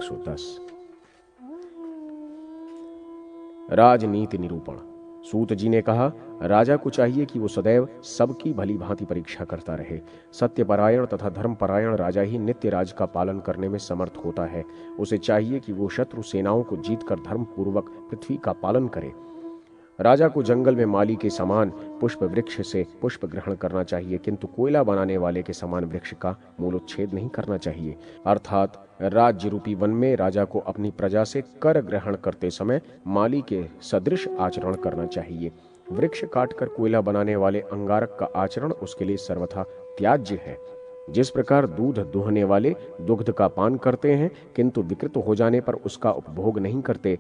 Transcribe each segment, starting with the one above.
110। राजनीति निरूपण। सूत जी ने कहा, राजा को चाहिए कि वो सदैव सबकी भली भांति परीक्षा करता रहे। सत्यपरायण तथा धर्मपरायण राजा ही नित्य राज का पालन करने में समर्थ होता है। उसे चाहिए कि वो शत्रु सेनाओं को जीतकर धर्मपूर्वक पृथ्वी का पालन करे। राजा को जंगल में माली के समान पुष्प वृक्ष से पुष्प ग्रहण करना चाहिए, किंतु कोयला बनाने वाले के समान वृक्ष का मूलोच्छेद नहीं करना चाहिए। अर्थात राज्य रूपी वन में राजा को अपनी प्रजा से कर ग्रहण करते समय माली के सदृश आचरण करना चाहिए। वृक्ष काटकर कोयला बनाने वाले अंगारक का आचरण उसके लिए सर्वथा त्याज्य है। जिस प्रकार दूध दुहने वाले दुग्ध का पान करते हैं किंतु विकृत हो जाने पर उसका उपभोग नहीं करते,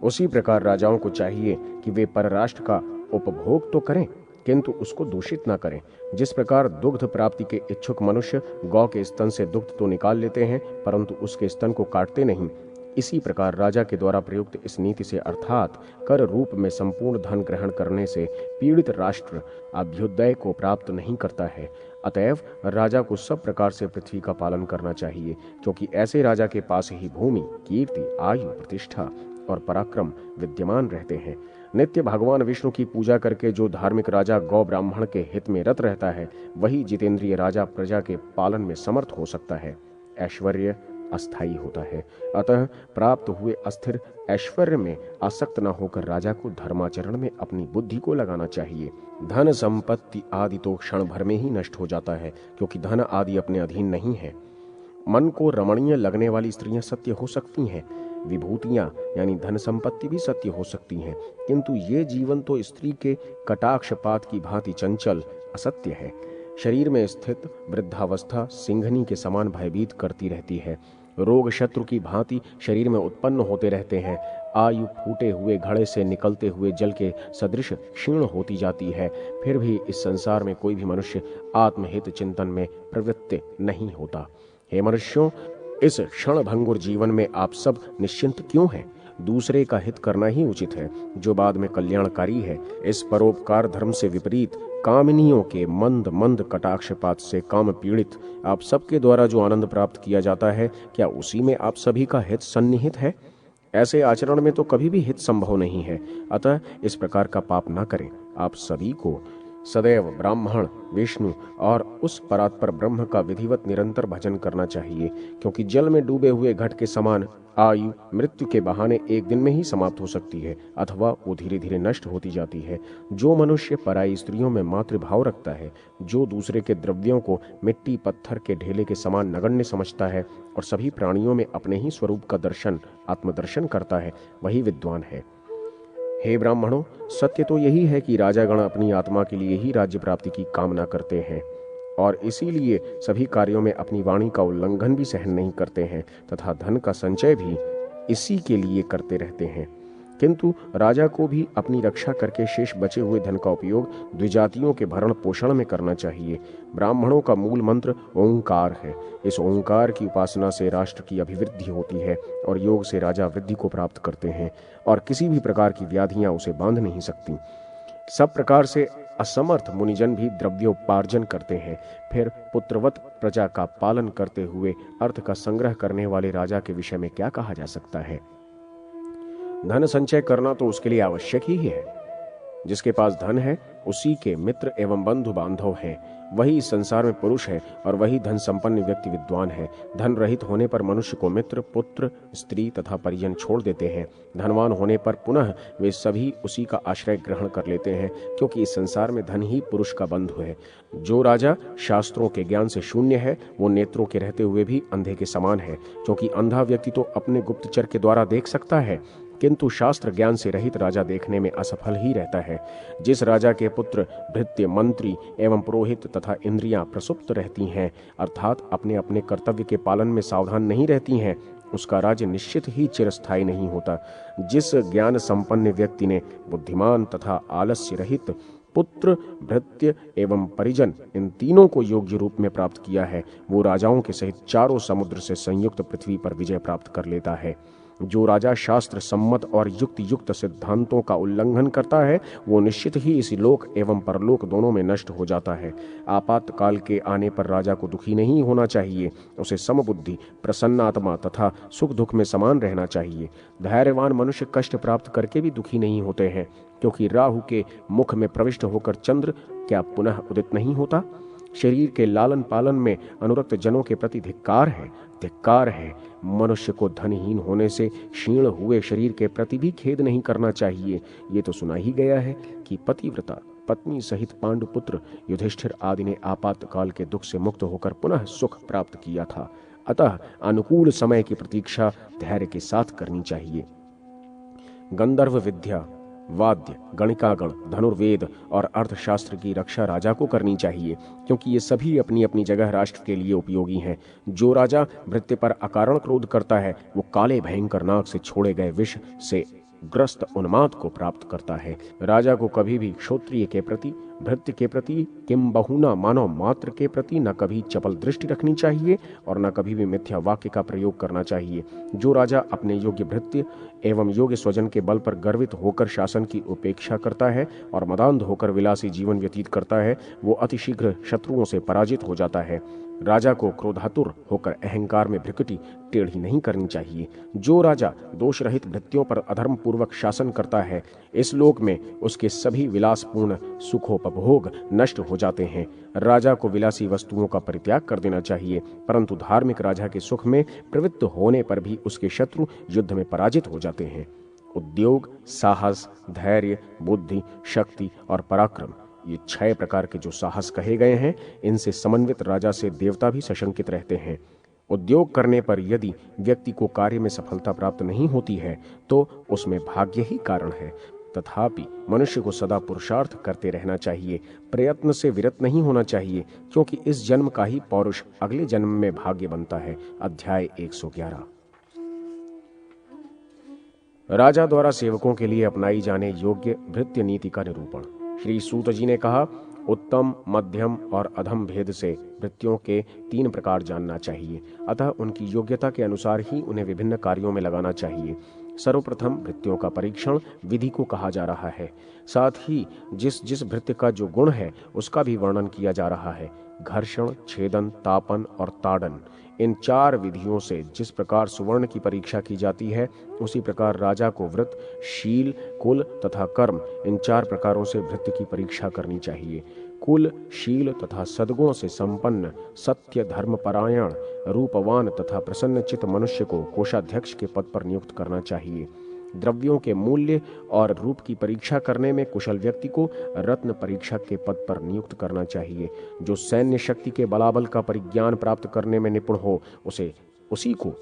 उसी प्रकार राजाओं को चाहिए कि वे परराष्ट्र का उपभोग तो करें किंतु उसको दूषित न करें। जिस प्रकार दुग्ध प्राप्ति के इच्छुक मनुष्य गौ के स्तन से दुग्ध तो निकाल लेते हैं परंतु उसके स्तन को काटते नहीं, इसी प्रकार राजा के द्वारा प्रयुक्त इस नीति से अर्थात कर रूप में संपूर्ण धन ग्रहण करने से पीड़ित राष्ट्र अभ्युदय को प्राप्त नहीं करता है। अतएव राजा को सब प्रकार से पृथ्वी का पालन करना चाहिए, क्योंकि ऐसे राजा के पास ही भूमि, कीर्ति, आयु, प्रतिष्ठा और पराक्रम विद्यमान रहते हैं। नित्य भगवान विष्णु की पूजा करके जो धार्मिक राजा गौ ब्राह्मण के हित में रत रहता है, वही जितेंद्रिय राजा प्रजा के पालन में समर्थ हो सकता है। ऐश्वर्य अस्थायी होता है, अतः प्राप्त हुए अस्थिर ऐश्वर्य में आसक्त न होकर राजा को धर्माचरण में अपनी बुद्धि को लगाना चाहिए। धन संपत्ति आदि तो क्षण भर में ही नष्ट हो जाता है, क्योंकि धन आदि अपने अधीन नहीं है। मन को रमणीय लगने वाली स्त्रियां सत्य हो सकती हैं, विभूतियां यानी धन संपत्ति भी सत्य हो सकती हैं, किंतु ये जीवन तो स्त्री के कटाक्षपात की भांति चंचल असत्य है। शरीर में स्थित वृद्धावस्था सिंघनी के समान भयभीत करती रहती है। रोग शत्रु की भांति शरीर में उत्पन्न होते रहते हैं। आयु फूटे हुए घड़े से निकलते हुए जल के सदृश क्षीण होती जाती है। फिर भी इस संसार में कोई भी मनुष्य आत्महित चिंतन में प्रवृत्त नहीं होता। हे मनुष्यों, इस क्षण भंगुर जीवन में आप सब निश्चिंत क्यों हैं? दूसरे का हित करना ही उचित है, जो बाद में कल्याणकारी है। इस परोपकार धर्म से विपरीत कामिनियों के मंद मंद कटाक्षपात से काम पीड़ित आप सबके द्वारा जो आनंद प्राप्त किया जाता है, क्या उसी में आप सभी का हित सन्निहित है? ऐसे आचरण में तो कभी भी हित संभव नहीं है। अतः इस प्रकार का पाप न करें। आप सभी को सदैव ब्राह्मण, विष्णु और उस परात्पर ब्रह्म का विधिवत निरंतर भजन करना चाहिए, क्योंकि जल में डूबे हुए घट के समान आयु मृत्यु के बहाने एक दिन में ही समाप्त हो सकती है, अथवा वो धीरे धीरे नष्ट होती जाती है। जो मनुष्य पराई स्त्रियों में मातृभाव रखता है, जो दूसरे के द्रव्यों को मिट्टी पत्थर के ढेले के समान नगण्य समझता है और सभी प्राणियों में अपने ही स्वरूप का दर्शन, आत्मदर्शन करता है, वही विद्वान है। हे ब्राह्मणों, सत्य तो यही है कि राजागण अपनी आत्मा के लिए ही राज्य प्राप्ति की कामना करते हैं और इसीलिए सभी कार्यों में अपनी वाणी का उल्लंघन भी सहन नहीं करते हैं तथा धन का संचय भी इसी के लिए करते रहते हैं। किंतु राजा को भी अपनी रक्षा करके शेष बचे हुए धन का उपयोग द्विजातियों के भरण पोषण में करना चाहिए। ब्राह्मणों का मूल मंत्र ओंकार है। इस ओंकार की उपासना से राष्ट्र की अभिवृद्धि होती है और योग से राजा वृद्धि को प्राप्त करते हैं और किसी भी प्रकार की व्याधियां उसे बांध नहीं सकती। सब प्रकार से असमर्थ मुनिजन भी द्रव्योपार्जन करते हैं, फिर पुत्रवत प्रजा का पालन करते हुए अर्थ का संग्रह करने वाले राजा के विषय में क्या कहा जा सकता है? धन संचय करना तो उसके लिए आवश्यक ही है। जिसके पास धन है उसी के मित्र एवं बंधु बांधव हैं। वही इस संसार में पुरुष है और वही धन संपन्न व्यक्ति विद्वान है। धन रहित होने पर मनुष्य को मित्र, पुत्र, स्त्री तथा परिजन छोड़ देते हैं। धनवान होने पर पुनः वे सभी उसी का आश्रय ग्रहण कर लेते हैं, क्योंकि इस संसार में धन ही पुरुष का बंधु है। जो राजा शास्त्रों के ज्ञान से शून्य है, वो नेत्रों के रहते हुए भी अंधे के समान है, क्योंकि अंधा व्यक्ति तो अपने गुप्तचर के द्वारा देख सकता है, किंतु शास्त्र ज्ञान से रहित राजा देखने में असफल ही रहता है। जिस राजा के पुत्र, भृत्य, मंत्री एवं पुरोहित तथा इंद्रियां प्रसुप्त रहती हैं, अर्थात अपने अपने कर्तव्य के पालन में सावधान नहीं रहती हैं, उसका राज्य निश्चित ही चिरस्थायी नहीं होता। जिस ज्ञान संपन्न व्यक्ति ने बुद्धिमान तथा आलस्य रहित पुत्र, भृत्य एवं परिजन इन तीनों को योग्य रूप में प्राप्त किया है, वो राजाओं के सहित चारों समुद्र से संयुक्त पृथ्वी पर विजय प्राप्त कर लेता है। जो राजा शास्त्र सम्मत और युक्त युक्त सिद्धांतों का उल्लंघन करता है वो निश्चित ही इस लोक एवं परलोक दोनों में नष्ट हो जाता है। आपातकाल के आने पर राजा को दुखी नहीं होना चाहिए, उसे समबुद्धि, प्रसन्न आत्मा तथा सुख दुख में समान रहना चाहिए। धैर्यवान मनुष्य कष्ट प्राप्त करके भी दुखी नहीं होते हैं, क्योंकि राहु के मुख में प्रविष्ट होकर चंद्र क्या पुनः उदित नहीं होता। शरीर के लालन पालन में अनुरक्त जनों के प्रति धिक्कार है, धिक्कार है। मनुष्य को धनहीन होने से क्षीण हुए शरीर के प्रति भी खेद नहीं करना चाहिए। ये तो सुना ही गया है कि पतिव्रता पत्नी सहित पांडुपुत्र युधिष्ठिर आदि ने आपातकाल के दुख से मुक्त होकर पुनः सुख प्राप्त किया था। अतः अनुकूल समय की प्रतीक्षा धैर्य के साथ करनी चाहिए। गंधर्व विद्या, वाद्य, गणिकागण, धनुर्वेद और अर्थशास्त्र की रक्षा राजा को करनी चाहिए, क्योंकि ये सभी अपनी अपनी जगह राष्ट्र के लिए उपयोगी हैं। जो राजा भृत्य पर अकारण क्रोध करता है वो काले भयंकर नाग से छोड़े गए विष से ग्रस्त उन्माद को प्राप्त करता है। राजा को कभी भी क्षोत्रिय के प्रति, भृत्य के प्रति, किम बहुना मानव मात्र के प्रति न कभी चपल दृष्टि रखनी चाहिए और न कभी भी मिथ्या वाक्य का प्रयोग करना चाहिए। जो राजा अपने योग्य भृत्य एवं योग्य स्वजन के बल पर गर्वित होकर शासन की उपेक्षा करता है और मदांध होकर विलासी जीवन व्यतीत करता है वो अतिशीघ्र शत्रुओं से पराजित हो जाता है। राजा को क्रोधातुर होकर अहंकार में भ्रिकुटी टेढ़ी नहीं करनी चाहिए। जो राजा दोष रहित भृत्यों पर अधर्म पूर्वक शासन करता है इस लोक में उसके सभी विलासपूर्ण सुखोपभोग नष्ट हो जाते हैं। राजा को विलासी वस्तुओं का परित्याग कर देना चाहिए, परंतु धार्मिक राजा के सुख में प्रवृत्त होने पर भी उसके शत्रु युद्ध में पराजित हो जाते हैं। उद्योग, साहस, धैर्य, बुद्धि, शक्ति और पराक्रम, ये 6 प्रकार के जो साहस कहे गए हैं, इनसे समन्वित राजा से देवता भी सशंकित रहते हैं। उद्योग करने पर यदि व्यक्ति को कार्य में सफलता प्राप्त नहीं होती है तो उसमें भाग्य ही कारण है। तथापि मनुष्य को सदा पुरुषार्थ करते रहना चाहिए, प्रयत्न से विरत नहीं होना चाहिए, क्योंकि इस जन्म का ही पौरुष अगले जन्म में भाग्य बनता है। अध्याय 111। राजा द्वारा सेवकों के लिए अपनाई जाने योग्य भृत्य नीति का निरूपण। श्री सूत जी ने कहा, उत्तम, मध्यम और अधम भेद से भृत्यों के 3 प्रकार जानना चाहिए, अतः उनकी योग्यता के अनुसार ही उन्हें विभिन्न कार्यों में लगाना चाहिए। सर्वप्रथम भृत्यों का परीक्षण विधि को कहा जा रहा है, साथ ही जिस जिस भृत्य का जो गुण है उसका भी वर्णन किया जा रहा है। घर्षण, छेदन, तापन और ताड़न, इन 4 विधियों से जिस प्रकार सुवर्ण की परीक्षा की जाती है उसी प्रकार राजा को व्रत, शील, कुल तथा कर्म, इन 4 प्रकारों से भृत्य की परीक्षा करनी चाहिए। कुल, शील तथा सद्गुणों से संपन्न, सत्य, धर्मपरायण, रूपवान तथा प्रसन्नचित्त मनुष्य को कोषाध्यक्ष के पद पर नियुक्त करना चाहिए। द्रव्यों के मूल्य और रूप की परीक्षा करने में कुशल व्यक्ति को रत्न परीक्षक के पद पर नियुक्त करना चाहिए। जो सैन्य शक्ति के बलाबल का परिज्ञान प्राप्त करने में निपुण हो उसी को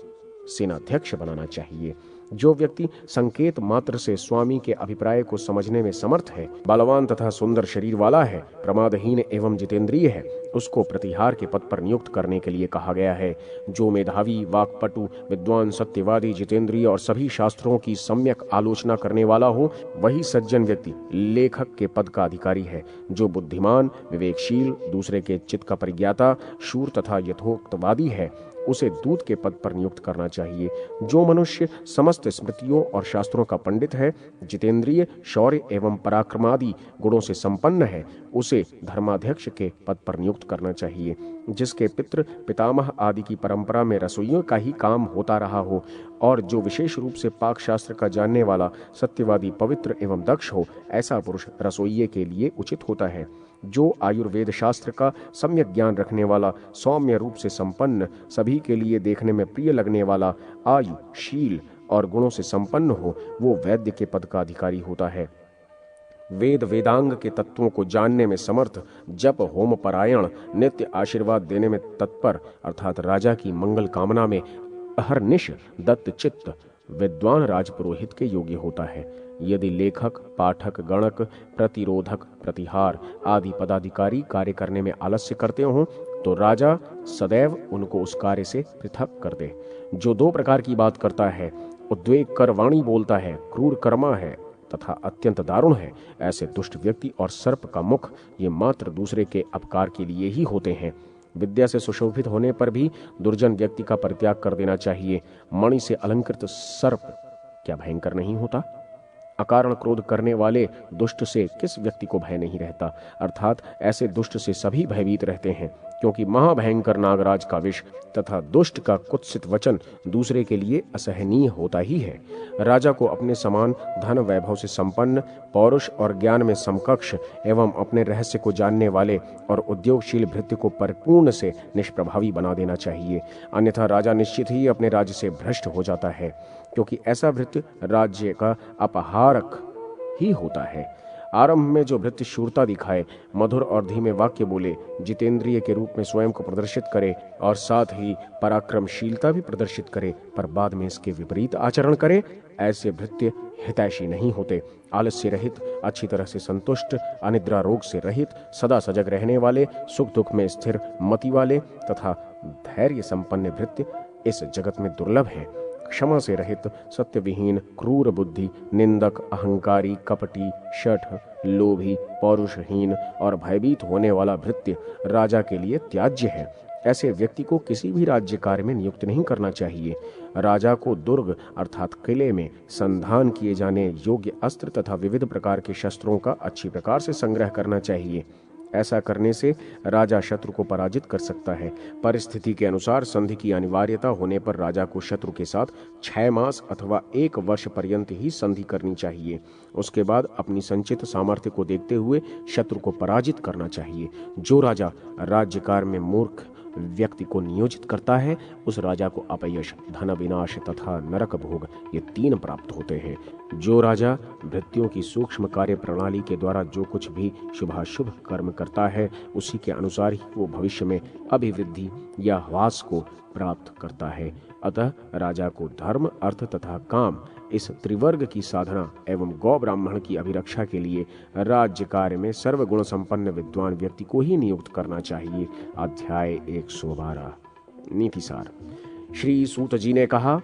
सेनाध्यक्ष बनाना चाहिए। जो व्यक्ति संकेत मात्र से स्वामी के अभिप्राय को समझने में समर्थ है, बलवान तथा सुंदर शरीर वाला है, प्रमादहीन एवं जितेंद्रिय है, उसको प्रतिहार के पद पर नियुक्त करने के लिए कहा गया है। जो मेधावी, वाक्पटु, विद्वान, सत्यवादी, जितेंद्रिय और सभी शास्त्रों की सम्यक आलोचना करने वाला हो, वही सज्जन व्यक्ति लेखक के पद का अधिकारी है। जो बुद्धिमान, विवेकशील, दूसरे के चित्त का परिज्ञाता, शूर तथा यथोक्तवादी है, उसे दूत के पद पर नियुक्त करना चाहिए। जो मनुष्य समस्त स्मृतियों और शास्त्रों का पंडित है, जितेंद्रिय, शौर्य एवं पराक्रमादि गुणों से संपन्न है, उसे धर्माध्यक्ष के पद पर नियुक्त करना चाहिए। जिसके पितृ, पितामह आदि की परंपरा में रसोइयों का ही काम होता रहा हो और जो विशेष रूप से पाक शास्त्र का जानने वाला, सत्यवादी, पवित्र एवं दक्ष हो, ऐसा पुरुष रसोइये के लिए उचित होता है। जो आयुर्वेद शास्त्र का सम्यक ज्ञान रखने वाला, सौम्य रूप से संपन्न, सभी के लिए देखने में प्रिय लगने वाला, आयु, शील और गुणों से संपन्न हो, वो वैद्य के पद का अधिकारी होता है। वेद वेदांग के तत्वों को जानने में समर्थ, जप होम परायण, नित्य आशीर्वाद देने में तत्पर अर्थात राजा की मंगल कामना में अहर्निश दत्त चित्त विद्वान राजपुरोहित के योग्य होता है। यदि लेखक, पाठक, गणक, प्रतिरोधक, प्रतिहार आदि पदाधिकारी कार्य करने में आलस्य करते हों तो राजा सदैव उनको उस कार्य से पृथक कर दे। जो 2 प्रकार की बात करता है, उद्वेग कर वाणी बोलता है, क्रूर कर्मा है तथा अत्यंत दारुण है, ऐसे दुष्ट व्यक्ति और सर्प का मुख ये मात्र दूसरे के अपकार के लिए ही होते हैं। विद्या से सुशोभित होने पर भी दुर्जन व्यक्ति का परित्याग कर देना चाहिए। मणि से अलंकृत सर्प क्या भयंकर नहीं होता? अकारण क्रोध करने वाले दुष्ट से किस व्यक्ति को भय नहीं रहता? अर्थात ऐसे दुष्ट से सभी भयभीत रहते हैं, क्योंकि महाभयंकर नागराज का विष तथा दुष्ट का कुत्सित वचन दूसरे के लिए असहनीय होता ही है। राजा को अपने समान धन वैभव से संपन्न, पौरुष और ज्ञान में समकक्ष एवं अपने रहस्य को जानने वाले और उद्योगशील भृत्य को परिपूर्ण से निष्प्रभावी बना देना चाहिए, अन्यथा राजा निश्चित ही अपने राज्य से भ्रष्ट हो जाता है, क्योंकि ऐसा भृत्य राज्य का अपहारक ही होता है। आरंभ में जो भृत्य शूरता दिखाए, मधुर और धीमे वाक्य बोले, जितेंद्रिय के रूप में स्वयं को प्रदर्शित करे और साथ ही पराक्रमशीलता भी प्रदर्शित करे, पर बाद में इसके विपरीत आचरण करे, ऐसे भृत्य हितैषी नहीं होते। आलस्य रहित, अच्छी तरह से संतुष्ट, अनिद्रा रोग से रहित, सदा सजग रहने वाले, सुख दुख में स्थिर मति वाले तथा धैर्य संपन्न भृत्य इस जगत में दुर्लभ है। क्षमा से रहित, सत्यविहीन, क्रूर बुद्धि, निंदक, अहंकारी, कपटी, शठ, लोभी, पौरुषहीन और भयभीत होने वाला भृत्य राजा के लिए त्याज्य है। ऐसे व्यक्ति को किसी भी राज्य कार्य में नियुक्त नहीं करना चाहिए। राजा को दुर्ग अर्थात किले में संधान किए जाने योग्य अस्त्र तथा विविध प्रकार के शस्त्रों का अच्छी प्रकार से संग्रह करना चाहिए। ऐसा करने से राजा शत्रु को पराजित कर सकता है। परिस्थिति के अनुसार संधि की अनिवार्यता होने पर राजा को शत्रु के साथ 6 मास अथवा 1 वर्ष पर्यंत ही संधि करनी चाहिए। उसके बाद अपनी संचित सामर्थ्य को देखते हुए शत्रु को पराजित करना चाहिए। जो राजा राज्यकार में मूर्ख व्यक्ति को नियोजित करता है, उस राजा को अपयश, धन विनाश तथा नरक भोग ये 3 प्राप्त होते हैं। जो राजा भृत्यों की सूक्ष्म कार्य प्रणाली के द्वारा जो कुछ भी शुभाशुभ कर्म करता है, उसी के अनुसार ही वो भविष्य में अभिवृद्धि या ह्रास को प्राप्त करता है। अतः राजा को धर्म, अर्थ तथा काम इस त्रिवर्ग की साधना एवं गौ ब्राह्मण की अभिरक्षा के लिए राज्य कार्य में सर्वगुण संपन्न विद्वान व्यक्ति को ही नियुक्त करना चाहिए। अध्याय 112 नीतिसार। श्री सूत जी ने कहा,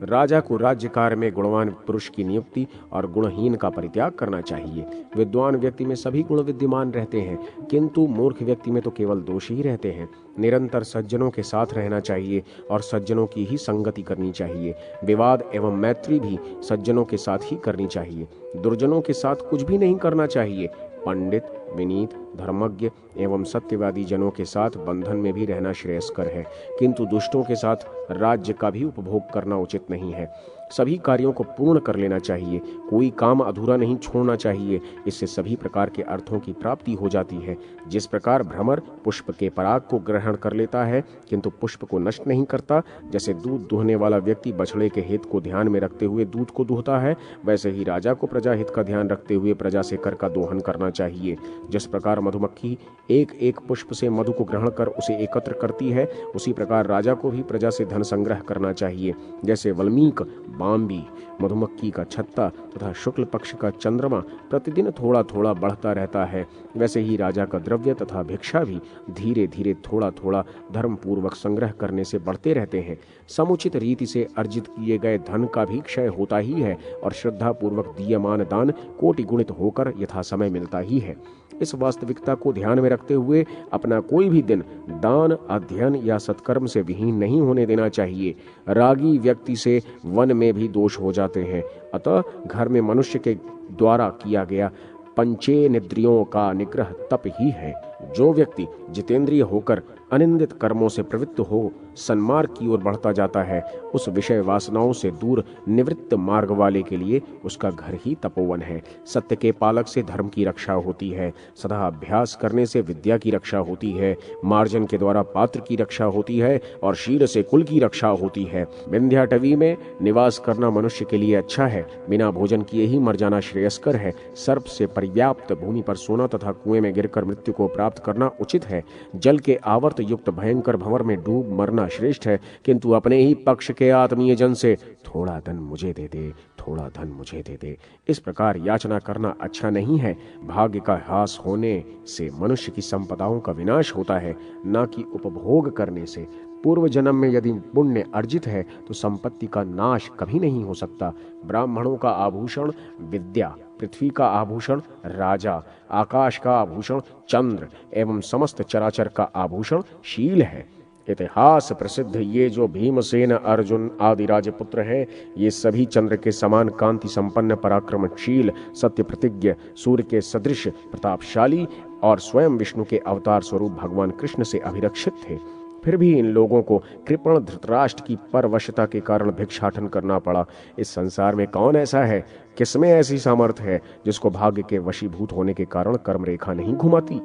राजा को राज्य कार्य में गुणवान पुरुष की नियुक्ति और गुणहीन का परित्याग करना चाहिए। विद्वान व्यक्ति में सभी गुण विद्यमान रहते हैं, किंतु मूर्ख व्यक्ति में तो केवल दोष ही रहते हैं। निरंतर सज्जनों के साथ रहना चाहिए और सज्जनों की ही संगति करनी चाहिए। विवाद एवं मैत्री भी सज्जनों के साथ ही करनी चाहिए। दुर्जनों के साथ कुछ भी नहीं करना चाहिए। पंडित, विनीत, धर्मज्ञ एवं सत्यवादी जनों के साथ बंधन में भी रहना श्रेयस्कर है, किंतु दुष्टों के साथ राज्य का भी उपभोग करना उचित नहीं है। सभी कार्यों को पूर्ण कर लेना चाहिए, कोई काम अधूरा नहीं छोड़ना चाहिए। इससे सभी प्रकार के अर्थों की प्राप्ति हो जाती है। जिस प्रकार भ्रमर पुष्प के पराग को ग्रहण कर लेता है किंतु पुष्प को नष्ट नहीं करता, जैसे दूध दुहने वाला व्यक्ति बछड़े के हित को ध्यान में रखते हुए दूध को दुहता है, वैसे ही राजा को प्रजा हित का ध्यान रखते हुए प्रजा से कर का दोहन करना चाहिए। जिस प्रकार मधुमक्खी एक एक पुष्प से मधु को ग्रहण कर उसे एकत्र करती है, उसी प्रकार राजा को भी प्रजा से धन संग्रह करना चाहिए। जैसे वल्मीक, बाम्बी, मधुमक्खी का छत्ता तथा शुक्ल पक्ष का चंद्रमा प्रतिदिन थोड़ा थोड़ा बढ़ता रहता है, वैसे ही राजा का द्रव्य तथा भिक्षा भी धीरे धीरे थोड़ा थोड़ा धर्म पूर्वक संग्रह करने से बढ़ते रहते हैं। समुचित रीति से अर्जित किए गए धन का भी क्षय होता ही है और श्रद्धा पूर्वक दीयमान दान कोटि गुणित होकर यथा समय मिलता ही है। इस वास्तविकता को ध्यान में रखते हुए अपना कोई भी दिन दान, अध्ययन या सत्कर्म से विहीन नहीं होने देना चाहिए। रागी व्यक्ति से वन में भी दोष हो जाते हैं। अतः घर में मनुष्य के द्वारा किया गया पंचेन्द्रियों का निग्रह तप ही है। जो व्यक्ति जितेंद्रिय होकर अनिंदित कर्मों से प्रवृत्त हो सन्मार्ग की ओर बढ़ता जाता है, उस विषय वासनाओं से दूर निवृत्त मार्ग वाले के लिए उसका घर ही तपोवन है। सत्य के पालक से धर्म की रक्षा होती है, सदा अभ्यास करने से विद्या की रक्षा होती है, मार्जन के द्वारा पात्र की रक्षा होती है और शीर से कुल की रक्षा होती है। विंध्याटवी में निवास करना मनुष्य के लिए अच्छा है, बिना भोजन किए ही मर जाना श्रेयस्कर है। सर्प से पर्याप्त भूमि पर सोना तथा कुएं में गिरकर मृत्यु को प्राप्त करना उचित है। जल के आवर्त युक्त भयंकर भंवर में डूब मरना श्रेष्ठ है, किंतु अपने ही पक्ष के आत्मीय जन से थोड़ा धन मुझे दे दे, थोड़ा धन मुझे दे दे, इस प्रकार याचना करना अच्छा नहीं है। भाग्य का ह्रास होने से मनुष्य की संपदाओं का विनाश होता है, न कि उपभोग करने से। पूर्व जन्म में यदि पुण्य अर्जित है तो संपत्ति का नाश कभी नहीं हो सकता। ब्राह्मणों का आभूषण विद्या पृथ्वी का आभूषण राजा, आकाश का आभूषण चंद्र एवं समस्त चराचर का आभूषण शील है। इतिहास प्रसिद्ध ये जो भीमसेन, अर्जुन आदि राजपुत्र हैं, ये सभी चंद्र के समान कांति संपन्न, पराक्रमशील, सत्य प्रतिज्ञ, सूर्य के सदृश प्रतापशाली और स्वयं विष्णु के अवतार स्वरूप भगवान कृष्ण से अभिरक्षित थे। फिर भी इन लोगों को कृपण धृतराष्ट्र की परवशता के कारण भिक्षाटन करना पड़ा। इस संसार में कौन ऐसा है, किसमें ऐसी सामर्थ्य है जिसको भाग्य के वशीभूत होने के कारण कर्म रेखा नहीं घुमाती?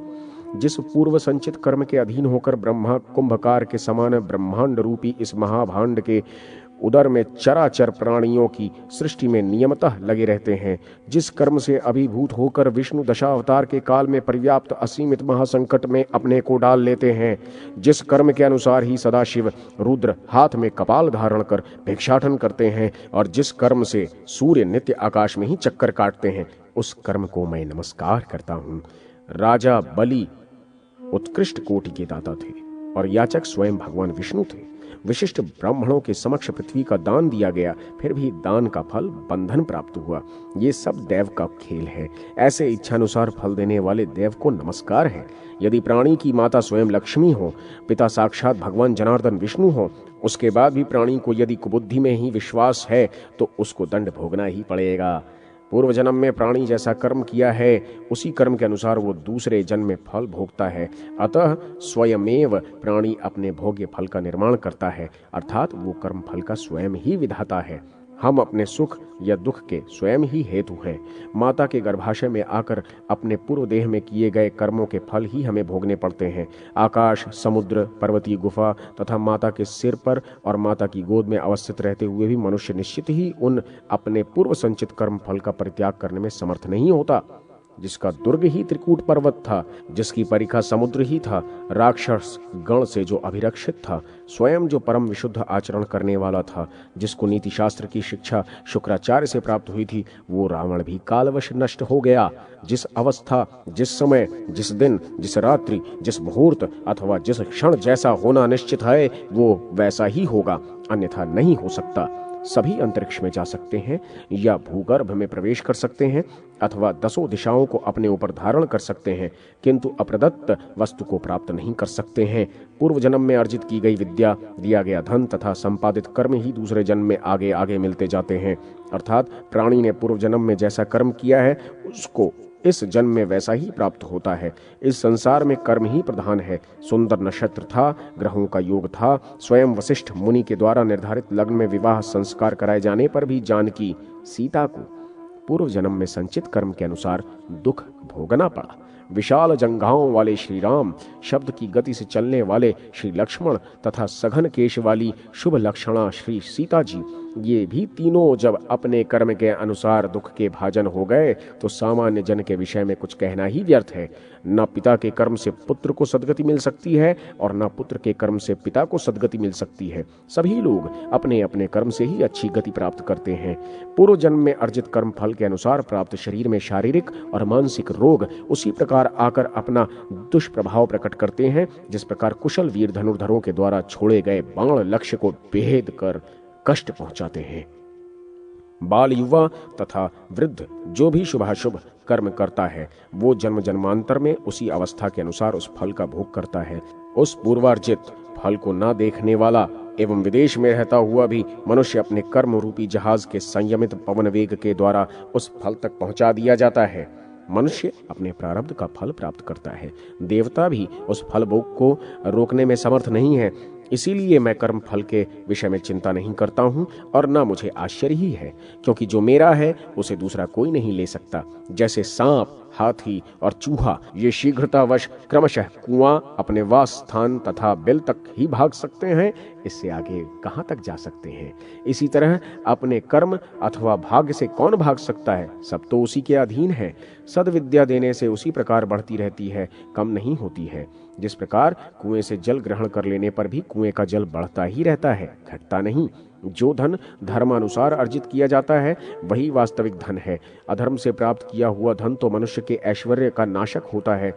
जिस पूर्व संचित कर्म के अधीन होकर ब्रह्मा कुंभकार के समान ब्रह्मांड रूपी इस महाभांड के उदर में चराचर प्राणियों की सृष्टि में नियमतः लगे रहते हैं, जिस कर्म से अभिभूत होकर विष्णु दशावतार के काल में पर्याप्त असीमित महासंकट में अपने को डाल लेते हैं, जिस कर्म के अनुसार ही सदाशिव रुद्र हाथ में कपाल धारण कर भिक्षाटन करते हैं और जिस कर्म से सूर्य नित्य आकाश में ही चक्कर काटते हैं, उस कर्म को मैं नमस्कार करता हूँ। राजा बलि उत्कृष्ट कोटि के दाता थे और याचक स्वयं भगवान विष्णु थे। विशिष्ट ब्राह्मणों के समक्ष पृथ्वी का दान दिया गया, फिर भी दान का फल बंधन प्राप्त हुआ। ये सब देव का खेल है। ऐसे इच्छानुसार फल देने वाले देव को नमस्कार है। यदि प्राणी की माता स्वयं लक्ष्मी हो, पिता साक्षात भगवान जनार्दन विष्णु हो, उसके बाद भी प्राणी को यदि कुबुद्धि में ही विश्वास है तो उसको दंड भोगना ही पड़ेगा। पूर्व जन्म में प्राणी जैसा कर्म किया है, उसी कर्म के अनुसार वो दूसरे जन्म में फल भोगता है। अतः स्वयमेव प्राणी अपने भोग्य फल का निर्माण करता है, अर्थात वो कर्म फल का स्वयं ही विधाता है। हम अपने सुख या दुख के स्वयं ही हेतु हैं। माता के गर्भाशय में आकर अपने पूर्व देह में किए गए कर्मों के फल ही हमें भोगने पड़ते हैं। आकाश, समुद्र, पर्वतीय गुफा तथा माता के सिर पर और माता की गोद में अवस्थित रहते हुए भी मनुष्य निश्चित ही उन अपने पूर्व संचित कर्म फल का परित्याग करने में समर्थ नहीं होता। जिसका दुर्ग ही त्रिकूट पर्वत था, जिसकी परिखा समुद्र ही था, राक्षस गण से जो अभिरक्षित था, स्वयं जो परम विशुद्ध आचरण करने वाला था, जिसको नीति शास्त्र की शिक्षा शुक्राचार्य से प्राप्त हुई थी, वो रावण भी कालवश नष्ट हो गया। जिस अवस्था, जिस समय, जिस दिन, जिस रात्रि, जिस मुहूर्त अथवा जिस क्षण जैसा होना निश्चित है, वो वैसा ही होगा, अन्यथा नहीं हो सकता। सभी अंतरिक्ष में जा सकते हैं या भूगर्भ में प्रवेश कर सकते हैं अथवा दसों दिशाओं को अपने ऊपर धारण कर सकते हैं, किंतु अप्रदत्त वस्तु को प्राप्त नहीं कर सकते हैं। पूर्व जन्म में अर्जित की गई विद्या, दिया गया धन तथा संपादित कर्म ही दूसरे जन्म में आगे आगे मिलते जाते हैं। अर्थात प्राणी ने पूर्व जन्म में जैसा कर्म किया है, उसको इस जन्म में वैसा ही प्राप्त होता है। इस संसार में कर्म ही प्रधान है। सुंदर नक्षत्र था, ग्रहों का योग था। स्वयं वशिष्ठ मुनि के द्वारा निर्धारित लग्न में विवाह संस्कार कराए जाने पर भी जानकी सीता को पूर्व जन्म में संचित कर्म के अनुसार दुख भोगना पड़ा। विशाल जंघाओं वाले श्री राम, शब्द की गति से चलने वाले श्री लक्ष्मण तथा सघन केश वाली शुभ लक्षणा श्री सीता जी, ये भी तीनों जब अपने कर्म के अनुसार दुख के भाजन हो गए तो सामान्य जन के विषय में कुछ कहना ही व्यर्थ है। न पिता के कर्म से पुत्र को सद्गति मिल सकती है और न पुत्र के कर्म से पिता को सद्गति मिल सकती है। सभी लोग अपने अपने कर्म से ही अच्छी गति प्राप्त करते हैं। पूर्व जन्म में अर्जित कर्म फल के अनुसार प्राप्त शरीर में शारीरिक और मानसिक रोग उसी प्रकार आकर अपना दुष्प्रभाव प्रकट करते हैं, जिस प्रकार कुशल वीर धनुर्धरों के द्वारा छोड़े गए बाण लक्ष्य को भेद कर कष्ट पहुंचाते हैं। बाल, युवा तथा वृद्ध जो भी शुभाशुभ कर्म करता है, वो जन्म जन्मांतर में उसी अवस्था के अनुसार उस फल का भोग करता है। उस पूर्वार्जित फल को ना देखने वाला एवं विदेश में रहता हुआ भी मनुष्य अपने कर्म रूपी जहाज के संयमित पवन वेग के द्वारा उस फल तक पहुंचा दिया जाता है। मनुष्य अपने प्रारब्ध का फल प्राप्त करता है। देवता भी उस फल भोग को रोकने में समर्थ नहीं है। इसीलिए मैं कर्म फल के विषय में चिंता नहीं करता हूं और न मुझे आश्चर्य ही है, क्योंकि जो मेरा है उसे दूसरा कोई नहीं ले सकता। जैसे सांप, हाथी और चूहा ये शीघ्रतावश क्रमशः कुआं, अपने वास स्थान तथा बिल तक ही भाग सकते हैं, इससे आगे कहां तक जा सकते हैं। इसी तरह अपने कर्म अथवा भाग्य से कौन भाग सकता है? सब तो उसी के अधीन है। सद्विद्या देने से उसी प्रकार बढ़ती रहती है, कम नहीं होती है। जिस प्रकार कुएं से जल ग्रहण कर लेने पर भी कुएं का जल बढ़ता ही रहता है, घटता नहीं। जो धन धर्मानुसार अर्जित किया जाता है वही वास्तविक धन है। अधर्म से प्राप्त किया हुआ धन तो मनुष्य के ऐश्वर्य का नाशक होता है।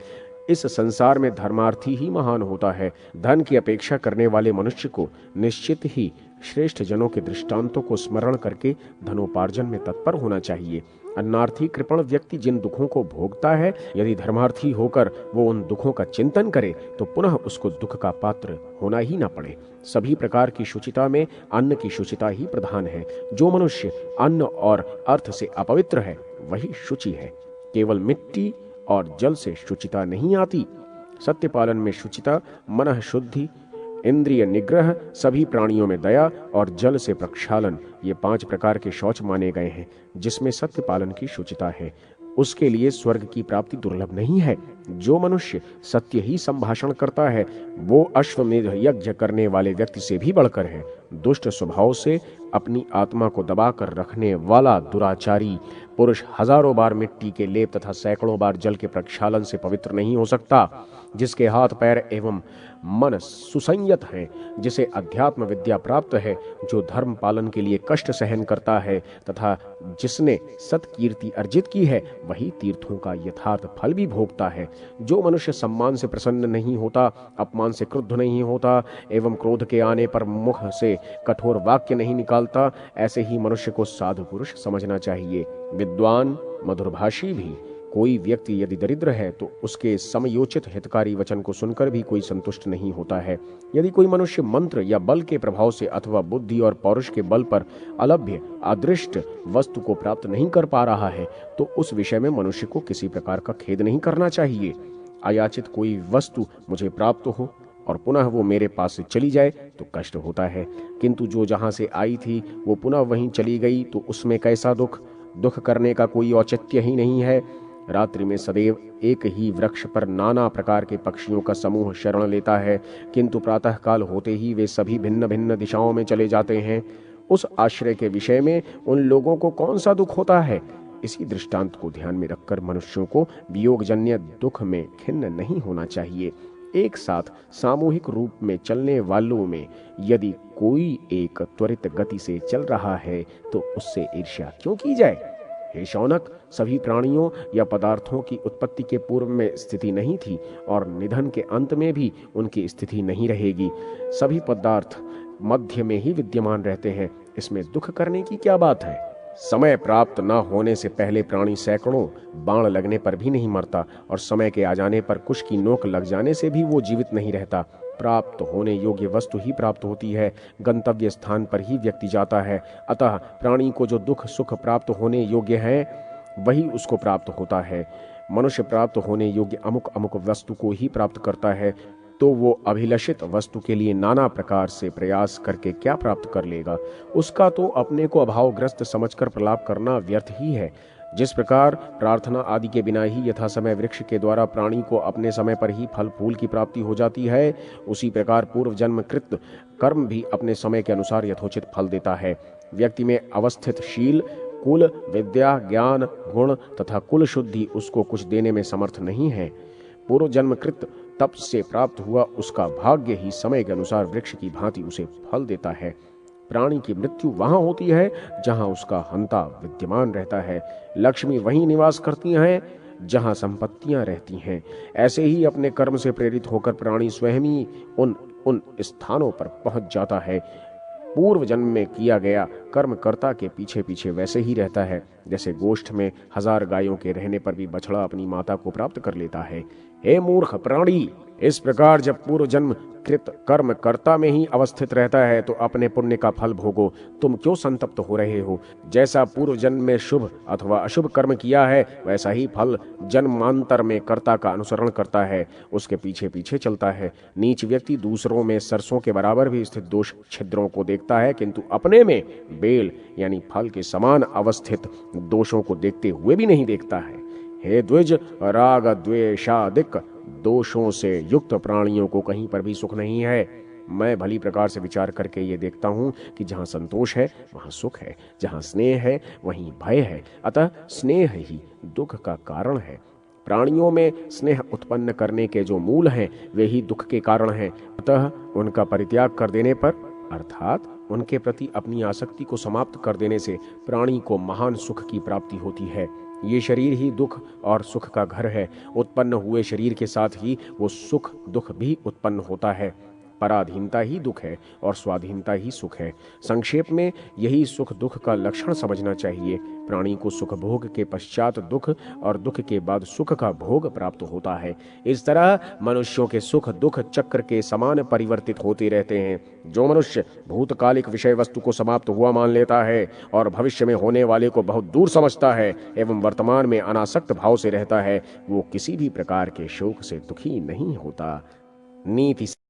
इस संसार में धर्मार्थी ही महान होता है। धन की अपेक्षा करने वाले मनुष्य को निश्चित ही श्रेष्ठ जनों के दृष्टांतों को स्मरण करके धनोपार्जन में तत्पर होना चाहिए। अन्नार्थी कृपण व्यक्ति जिन दुखों को भोगता है, यदि धर्मार्थी होकर वो उन दुखों का चिंतन करे तो पुनः उसको दुख का पात्र होना ही न पड़े। सभी प्रकार की शुचिता में अन्न की शुचिता ही प्रधान है। जो मनुष्य अन्न और अर्थ से अपवित्र है वही शुचि है। केवल मिट्टी और जल से शुचिता नहीं आती। सत्य पालन में शुचिता, मन शुद्धि, इंद्रिय निग्रह, सभी प्राणियों में दया और जल से प्रक्षालन, ये 5 प्रकार के शौच माने गए हैं। जिसमें सत्य पालन की शुचिता है उसके लिए स्वर्ग की प्राप्ति दुर्लभ नहीं है। जो मनुष्य सत्य ही संभाषण करता है वो अश्वमेध यज्ञ करने वाले व्यक्ति से भी बढ़कर है। दुष्ट स्वभाव से अपनी आत्मा को दबाकर रखने वाला दुराचारी पुरुष हजारों बार मिट्टी के लेप तथा सैकड़ों बार जल के प्रक्षालन से पवित्र नहीं हो सकता। जिसके हाथ पैर एवं मन सुसंयत हैं, जिसे अध्यात्म विद्या प्राप्त है, जो धर्म पालन के लिए कष्ट सहन करता है तथा जिसने सत्कीर्ति अर्जित की है, वही तीर्थों का यथार्थ फल भी भोगता है। जो मनुष्य सम्मान से प्रसन्न नहीं होता, अपमान से क्रुद्ध नहीं होता एवं क्रोध के आने पर मुख से कठोर वाक्य नहीं निकालता, ऐसे ही मनुष्य को साधु पुरुष समझना चाहिए। विद्वान मधुरभाषी भी कोई व्यक्ति यदि दरिद्र है तो उसके समयोचित हितकारी वचन को सुनकर भी कोई संतुष्ट नहीं होता है। यदि कोई मनुष्य मंत्र या बल के प्रभाव से अथवा बुद्धि और पौरुष के बल पर अलभ्य अदृष्ट वस्तु को प्राप्त नहीं कर पा रहा है तो उस विषय में मनुष्य को किसी प्रकार का खेद नहीं करना चाहिए। अयाचित कोई वस्तु मुझे प्राप्त हो और पुनः वो मेरे पास से चली जाए तो कष्ट होता है, किंतु जो जहां से आई थी वो पुनः वहीं चली गई तो उसमें कैसा दुख। दुख करने का कोई औचित्य ही नहीं है। रात्रि में सदैव एक ही वृक्ष पर नाना प्रकार के पक्षियों का समूह शरण लेता है, किंतु प्रातः काल होते ही वे सभी भिन्न भिन्न दिशाओं में चले जाते हैं। उस आश्रय के विषय में उन लोगों को कौन सा दुख होता है। इसी दृष्टांत को ध्यान में रखकर मनुष्यों को वियोगजन्य दुख में खिन्न नहीं होना चाहिए। एक साथ सामूहिक रूप में चलने वालों में यदि कोई एक त्वरित गति से चल रहा है तो उससे ईर्ष्या क्यों की जाए। हे शौनक, सभी प्राणियों या पदार्थों की उत्पत्ति के पूर्व में स्थिति नहीं थी और निधन के अंत में भी उनकी स्थिति नहीं रहेगी। सभी पदार्थ मध्य में ही विद्यमान रहते हैं, इसमें दुख करने की क्या बात है। समय प्राप्त न होने से पहले प्राणी सैकड़ों बाण लगने पर भी नहीं मरता और समय के आ जाने पर कुश की नोक लग जाने से भी वो जीवित नहीं रहता। प्राप्त होने योग्य वस्तु ही प्राप्त होती है, गंतव्य स्थान पर ही व्यक्ति जाता है। अतः प्राणी को जो दुख सुख प्राप्त होने योग्य है वही उसको प्राप्त होता है। मनुष्य प्राप्त होने योग्य अमुक अमुक वस्तु को ही प्राप्त करता है तो वो अभिलषित वस्तु के लिए नाना प्रकार से प्रयास करके क्या प्राप्त कर लेगा। उसका तो अपने को अभावग्रस्त समझकर प्रलाप करना व्यर्थ ही है। जिस प्रकार प्रार्थना आदि के बिना ही यथा समय वृक्ष के द्वारा प्राणी को अपने समय पर ही फल फूल की प्राप्ति हो जाती है, उसी प्रकार पूर्व जन्म कृत कर्म भी अपने समय के अनुसार यथोचित फल देता है। व्यक्ति में अवस्थित शील, कुल, विद्या, ज्ञान, गुण तथा कुल शुद्धि उसको कुछ देने में समर्थ नहीं है। पूर्व जन्म कृत तप से प्राप्त हुआ उसका भाग्य ही समय के अनुसार वृक्ष की भांति उसे फल देता है। प्राणी की मृत्यु वहां होती है जहां उसका हंता विद्यमान रहता है। लक्ष्मी वहीं निवास करती हैं जहां संपत्तियां रहती हैं। ऐसे ही अपने कर्म से प्रेरित होकर प्राणी स्वयं ही उन स्थानों पर पहुंच जाता है। पूर्व जन्म में किया गया कर्म कर्ता के पीछे पीछे वैसे ही रहता है जैसे गोष्ठ में 1000 गायों के रहने पर भी बछड़ा अपनी माता को प्राप्त कर लेता है। हे मूर्ख प्राणी, इस प्रकार जब पूर्व जन्म कृत कर्म कर्ता में ही अवस्थित रहता है तो अपने पुण्य का फल भोगो। तुम क्यों संतप्त हो रहे हो। जैसा पूर्व जन्म में शुभ अथवा अशुभ कर्म किया है वैसा ही फल जन्मांतर में कर्ता का अनुसरण करता है, उसके पीछे पीछे चलता है। नीच व्यक्ति दूसरों में सरसों के बराबर भी स्थित दोष छिद्रों को देखता है, किंतु अपने में बेल यानी फल के समान अवस्थित दोषों को देखते हुए भी नहीं देखता है। हे द्विज, राग द्वेषादिक दोषों से युक्त प्राणियों को कहीं पर भी सुख नहीं है। मैं भली प्रकार से विचार करके ये देखता हूँ कि जहाँ संतोष है वहाँ सुख है, जहाँ स्नेह है वहीं भय है। अतः स्नेह ही दुख का कारण है। प्राणियों में स्नेह उत्पन्न करने के जो मूल हैं वे ही दुख के कारण हैं। अतः उनका परित्याग कर देने पर अर्थात उनके प्रति अपनी आसक्ति को समाप्त कर देने से प्राणी को महान सुख की प्राप्ति होती है। ये शरीर ही दुख और सुख का घर है। उत्पन्न हुए शरीर के साथ ही वो सुख दुख भी उत्पन्न होता है। पराधीनता ही दुख है और स्वाधीनता ही सुख है। संक्षेप में यही सुख दुख का लक्षण समझना चाहिए। प्राणी को सुख भोग के पश्चात दुख और दुख के बाद सुख का भोग प्राप्त होता है। इस तरह मनुष्यों के सुख दुख चक्र के समान परिवर्तित होते रहते हैं। जो मनुष्य भूतकालिक विषय वस्तु को समाप्त हुआ मान लेता है और भविष्य में होने वाले को बहुत दूर समझता है एवं वर्तमान में अनासक्त भाव से रहता है, वो किसी भी प्रकार के शोक से दुखी नहीं होता। नीति